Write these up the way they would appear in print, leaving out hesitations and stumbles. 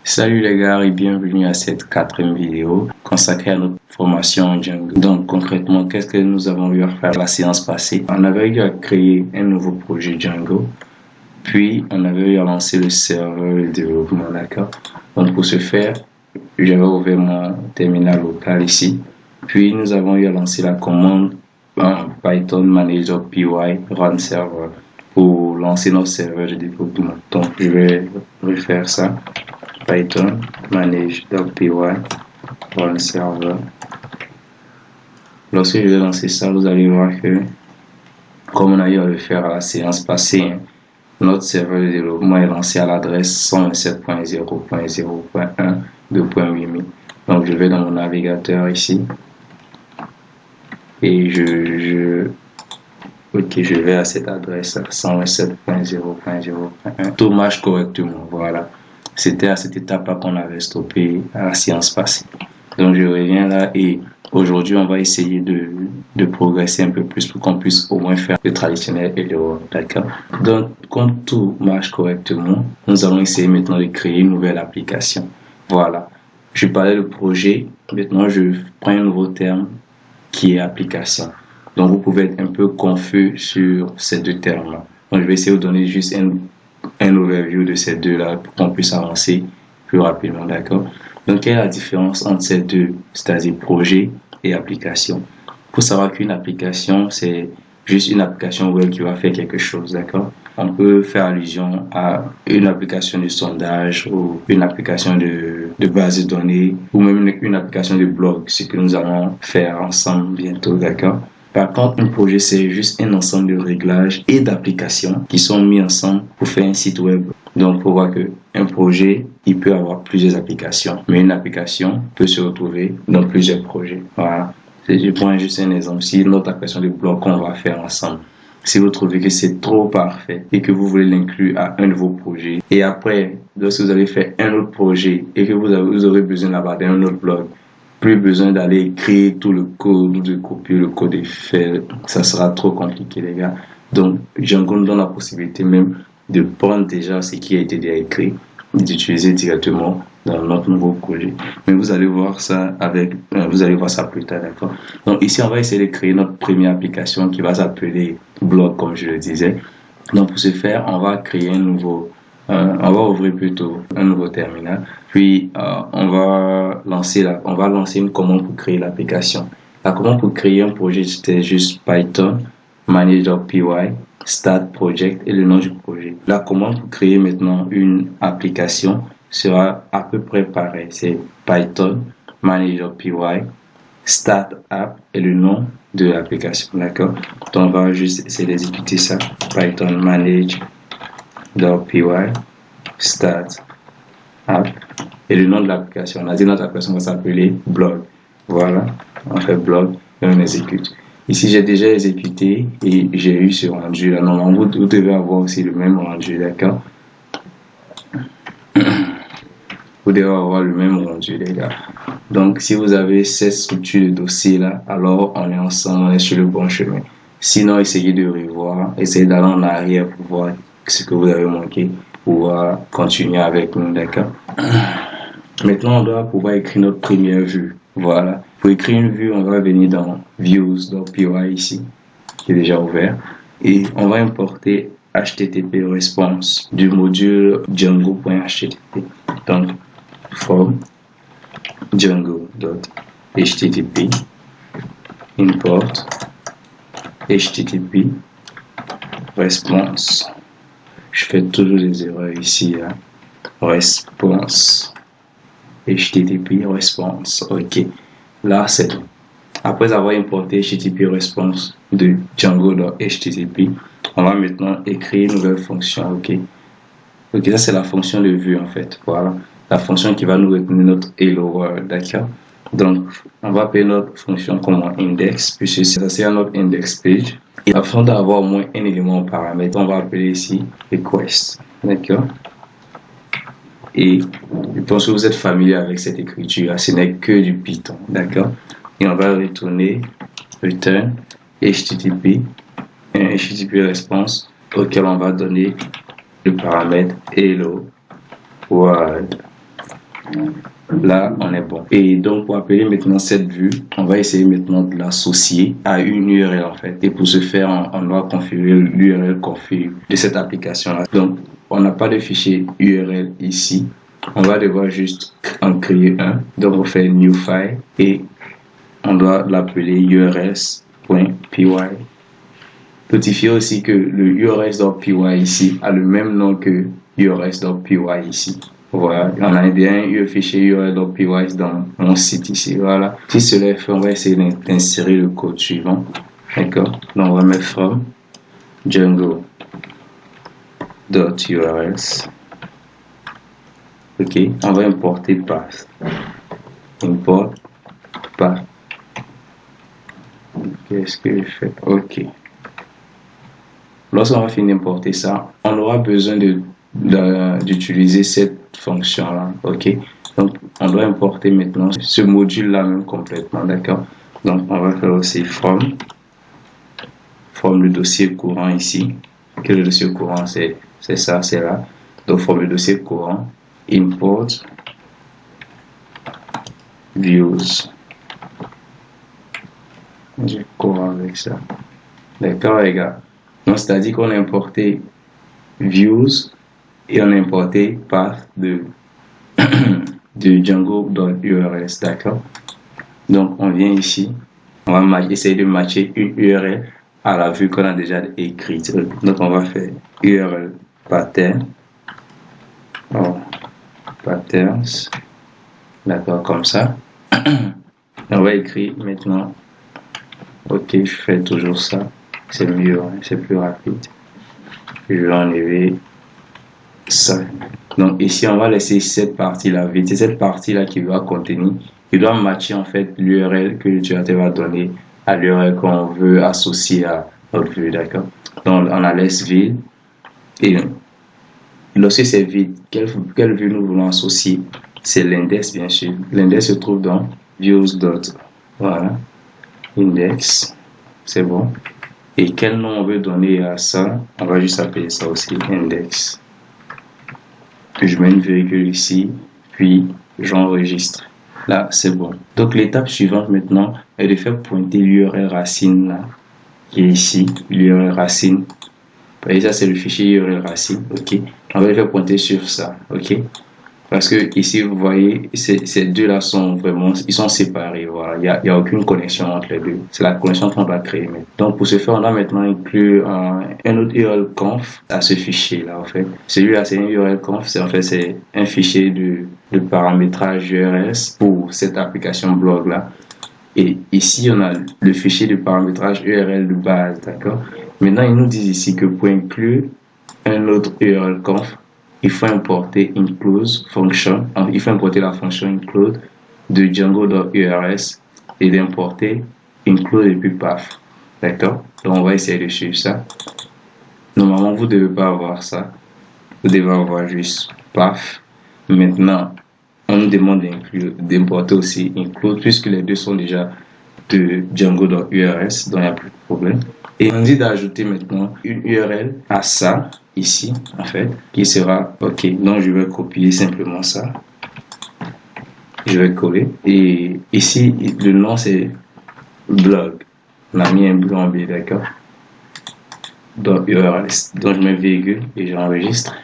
Salut les gars et bienvenue à cette quatrième vidéo consacrée à notre formation en Django. Donc concrètement, qu'est-ce que nous avons eu à faire la séance passée? On avait eu à créer un nouveau projet Django, puis on avait eu à lancer le serveur de développement, d'accord? Donc pour ce faire, j'avais ouvert mon terminal local ici, puis nous avons eu à lancer la commande en Python manager py run server pour lancer notre serveur de développement. Donc je vais refaire ça. Python manage.py run server. Lorsque je vais lancer ça, vous allez voir que, comme on a eu à le faire à la séance passée, notre serveur de développement est lancé à l'adresse 127.0.0.1.2.8. Donc je vais dans mon navigateur ici et je vais à cette adresse 127.0.0.1. Tout marche correctement, voilà. C'était à cette étape-là qu'on avait stoppé à la séance passée. Donc je reviens là et aujourd'hui on va essayer de progresser un peu plus pour qu'on puisse au moins faire le traditionnel hello, d'accord? Donc quand tout marche correctement, nous allons essayer maintenant de créer une nouvelle application. Voilà. Je parlais de projet, maintenant je prends un nouveau terme qui est application. Donc vous pouvez être un peu confus sur ces deux termes-là. Donc je vais essayer de vous donner juste un overview de ces deux-là pour qu'on puisse avancer plus rapidement, d'accord? Donc, quelle est la différence entre ces deux, c'est-à-dire projet et application? Pour savoir qu'une application, c'est juste une application web qui va faire quelque chose, d'accord? On peut faire allusion à une application de sondage ou une application de base de données ou même une application de blog, ce que nous allons faire ensemble bientôt, d'accord? Par contre, un projet, c'est juste un ensemble de réglages et d'applications qui sont mis ensemble pour faire un site web. Donc, pour voir que un projet, il peut avoir plusieurs applications, mais une application peut se retrouver dans plusieurs projets. Voilà. Je prends juste un exemple. Si notre application de blog qu'on va faire ensemble, si vous trouvez que c'est trop parfait et que vous voulez l'inclure à un de vos projets, et après, lorsque vous avez fait un autre projet et que vous aurez besoin là-bas d'un autre blog, plus besoin d'aller écrire tout le code ou de copier le code et faire, ça sera trop compliqué, les gars. Donc, Django nous donne la possibilité même de prendre déjà ce qui a été déjà écrit et d'utiliser directement dans notre nouveau projet. Mais vous allez voir ça plus tard, d'accord? Donc, ici, on va essayer de créer notre première application qui va s'appeler Blog, comme je le disais. Donc, pour ce faire, on va créer on va ouvrir plutôt un nouveau terminal, puis on va lancer une commande pour créer l'application. La commande pour créer un projet, c'était juste Python manage.py start project et le nom du projet. La commande pour créer maintenant une application sera à peu près pareil. C'est Python manage.py start app et le nom de l'application, d'accord? Donc on va juste essayer d'exécuter ça. Python manage.py start app et le nom de l'application. On a dit notre application va s'appeler blog. Voilà, on fait blog et on exécute. Ici j'ai déjà exécuté et j'ai eu ce rendu là. Normalement vous devez avoir aussi le même rendu, d'accord? Vous devez avoir le même rendu, les gars. Donc si vous avez cette structure de dossier là, alors on est ensemble, on est sur le bon chemin. Sinon essayez de revoir, essayez d'aller en arrière pour voir ce que vous avez manqué, pouvoir continuer avec nous, d'accord? Maintenant, on doit pouvoir écrire notre première vue. Voilà. Pour écrire une vue, on va venir dans views.py ici, qui est déjà ouvert, et on va importer HTTP response du module django.http. Donc, from django.http import HTTP response. Je fais toujours des erreurs ici, hein. Response. HTTP response. Ok. Là, c'est tout. Après avoir importé HTTP response de Django.http, on va maintenant écrire une nouvelle fonction. Ok. Ok, ça c'est la fonction de vue en fait. Voilà. La fonction qui va nous retenir notre hello world. D'accord. Donc, on va appeler notre fonction comme index, puisque ça c'est notre index page. Et afin d'avoir au moins un élément en paramètre, on va appeler ici request. D'accord? Et je pense que vous êtes familier avec cette écriture. Ce n'est que du Python. D'accord? Et on va retourner return HTTP, un HTTP response auquel on va donner le paramètre hello world. Là, on est bon. Et donc, pour appeler maintenant cette vue, on va essayer maintenant de l'associer à une URL en fait. Et pour ce faire, on doit configurer l'URL config de cette application-là. Donc, on n'a pas de fichier URL ici. On va devoir juste en créer un. Donc, on fait new file et on doit l'appeler urls.py. Notifiez aussi que le urls.py ici a le même nom que urls.py ici. Voilà, on a bien eu un fichier url.py dans mon site ici. Voilà. Si cela est fait, on va essayer d'insérer le code suivant. D'accord. Donc, on va mettre from django.urls. Ok. On va importer path. Import path. Qu'est-ce que je fais? Ok. Lorsqu'on va finir d'importer ça, on aura besoin d'utiliser cette fonction-là, ok? Donc, on doit importer maintenant ce module-là même complètement, d'accord? Donc, on va faire aussi from le dossier courant ici. Que le dossier courant, c'est ça, c'est là. Donc, from le dossier courant, import views. J'ai courant avec ça. D'accord, les gars? Donc, c'est-à-dire qu'on a importé views et on a importé path de Django.urls, d'accord? Donc, on vient ici, on va essayer de matcher une URL à la vue qu'on a déjà écrite. Donc, on va faire URL pattern, patterns, d'accord, comme ça. On va écrire maintenant, ok, je fais toujours ça, c'est mieux, hein, c'est plus rapide. Je vais enlever ça. Donc ici, on va laisser cette partie-là vide. C'est cette partie-là qui va contenir. Il doit matcher en fait l'URL que l'utilisateur va donner à l'URL qu'on veut associer à notre vue, d'accord? Donc on la laisse vide. Et lorsque c'est vide, quelle vue nous voulons associer? C'est l'index, bien sûr. L'index se trouve dans views. Voilà. Index. C'est bon. Et quel nom on veut donner à ça? On va juste appeler ça aussi index. Je mets une virgule ici, puis j'enregistre. Là, c'est bon. Donc, l'étape suivante maintenant est de faire pointer l'URL racine là, qui est ici, l'URL racine. Et ça, c'est le fichier URL racine, ok. On va le faire pointer sur ça, ok. Parce que ici, vous voyez, ces deux-là sont vraiment, ils sont séparés, voilà. Il y a aucune connexion entre les deux. C'est la connexion qu'on doit créer. Donc, pour ce faire, on doit maintenant inclure un autre URL conf à ce fichier-là, en fait. Celui-là, c'est un URL conf, c'est un fichier de paramétrage URLs pour cette application blog-là. Et ici, on a le fichier de paramétrage URL de base, d'accord? Maintenant, ils nous disent ici que pour inclure un autre URL conf, il faut importer include function, il faut importer la fonction include de Django.urls et d'importer include et puis path. D'accord? Donc, on va essayer de suivre ça. Normalement, vous ne devez pas avoir ça. Vous devez avoir juste path. Maintenant, on nous demande d'importer aussi include puisque les deux sont déjà de Django.urls, donc il n'y a plus de problème. Et on dit d'ajouter maintenant une URL à ça, ici, en fait, qui sera, ok, donc je vais copier simplement ça. Je vais coller. Et ici, le nom c'est blog. On a mis un grand B, d'accord? Donc URL, donc je mets virgule et j'enregistre.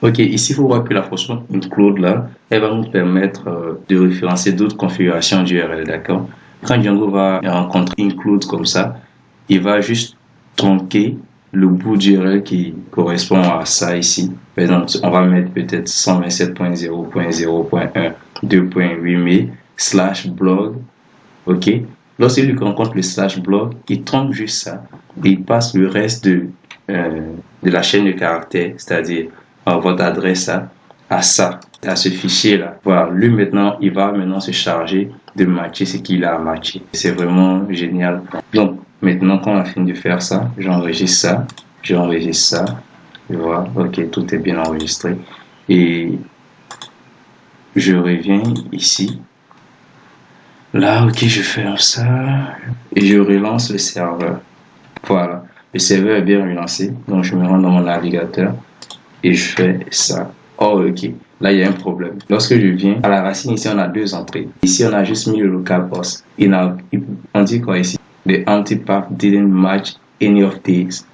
Ok, ici, il faut voir que la fonction include là, elle va nous permettre de référencer d'autres configurations d'URL, d'accord? Quand Django va rencontrer include comme ça, il va juste tronquer le bout d'URL qui correspond à ça ici. Par exemple, on va mettre peut-être 127.0.0.1 2.8 mai /blog. Ok. Lorsqu'il rencontre le /blog, il tronque juste ça et il passe le reste de la chaîne de caractères, c'est-à-dire votre adresse à ça, à ce fichier-là. Voilà. Lui maintenant, il va maintenant se charger de matcher ce qu'il a à matcher. C'est vraiment génial. Donc, maintenant, quand on a fini de faire ça, j'enregistre ça, je vois, ok, tout est bien enregistré. Et je reviens ici. Là, ok, je ferme ça et je relance le serveur. Voilà, le serveur est bien relancé. Donc, je me rends dans mon navigateur et je fais ça. Oh, ok. là, il y a un problème. Lorsque je viens, à la racine, ici, on a 2 entrées. Ici, on a juste mis le localhost. On dit quoi ici? The anti-path didn't match any of these.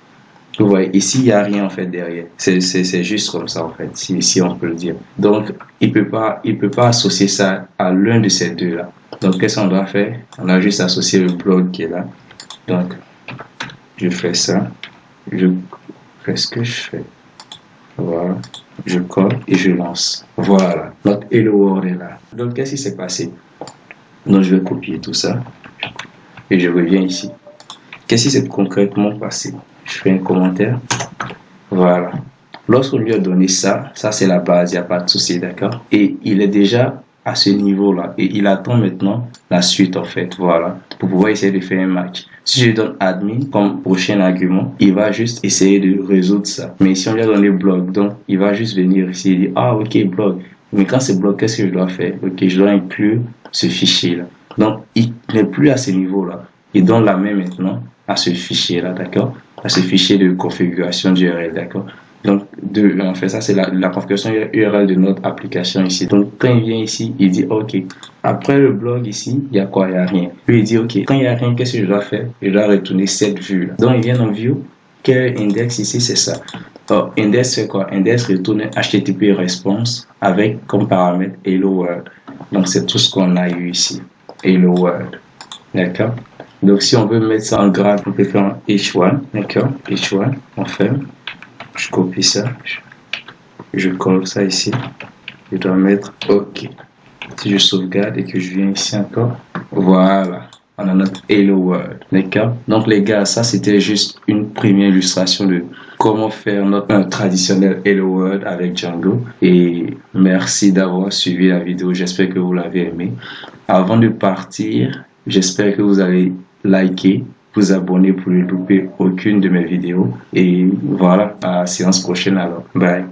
Vous voyez, ici, il n'y a rien en fait derrière. C'est juste comme ça en fait, si on peut le dire. Donc, il peut pas associer ça à l'un de ces deux-là. Donc, qu'est-ce qu'on doit faire? On a juste associé le blog qui est là. Donc, je fais ça. Je fais ce que je fais. Voilà. Je colle et je lance. Voilà. Notre Hello World est là. Donc, qu'est-ce qui s'est passé? Donc, je vais copier tout ça. Et je reviens ici. Qu'est-ce qui s'est concrètement passé? Je fais un commentaire. Voilà. Lorsqu'on lui a donné ça, ça c'est la base, il n'y a pas de souci, d'accord? Et il est déjà à ce niveau-là. Et il attend maintenant la suite, en fait. Voilà. Pour pouvoir essayer de faire un match. Si je lui donne admin comme prochain argument, il va juste essayer de résoudre ça. Mais si on lui a donné blog, donc il va juste venir ici et dire, ah ok, blog. Mais quand c'est blog, qu'est-ce que je dois faire? Ok, je dois inclure ce fichier-là. Donc, il n'est plus à ce niveau-là. Il donne la main maintenant à ce fichier-là, d'accord? À ce fichier de configuration d'URL, d'accord? Donc, en fait, ça, c'est la configuration URL de notre application ici. Donc, quand il vient ici, il dit, OK. Après le blog ici, il y a quoi? Il n'y a rien. Puis, il dit, OK. Quand il n'y a rien, qu'est-ce que je dois faire? Je dois retourner cette vue-là. Donc, il vient dans View. Quel index ici, c'est ça. Oh, index, c'est quoi? Index retourne HTTP response avec comme paramètre Hello World. Donc, c'est tout ce qu'on a eu ici. Hello World. D'accord? Donc, si on veut mettre ça en grade, on peut faire un H1. D'accord? H1, on ferme. Je copie ça. Je colle ça ici. Je dois mettre OK. Si je sauvegarde et que je viens ici encore, voilà. On a notre Hello World. D'accord? Donc, les gars, ça, c'était juste une première illustration de comment faire un traditionnel Hello World avec Django. Et merci d'avoir suivi la vidéo. J'espère que vous l'avez aimé. Avant de partir, j'espère que vous allez liker, vous abonner pour ne louper aucune de mes vidéos. Et voilà, à la séance prochaine alors. Bye.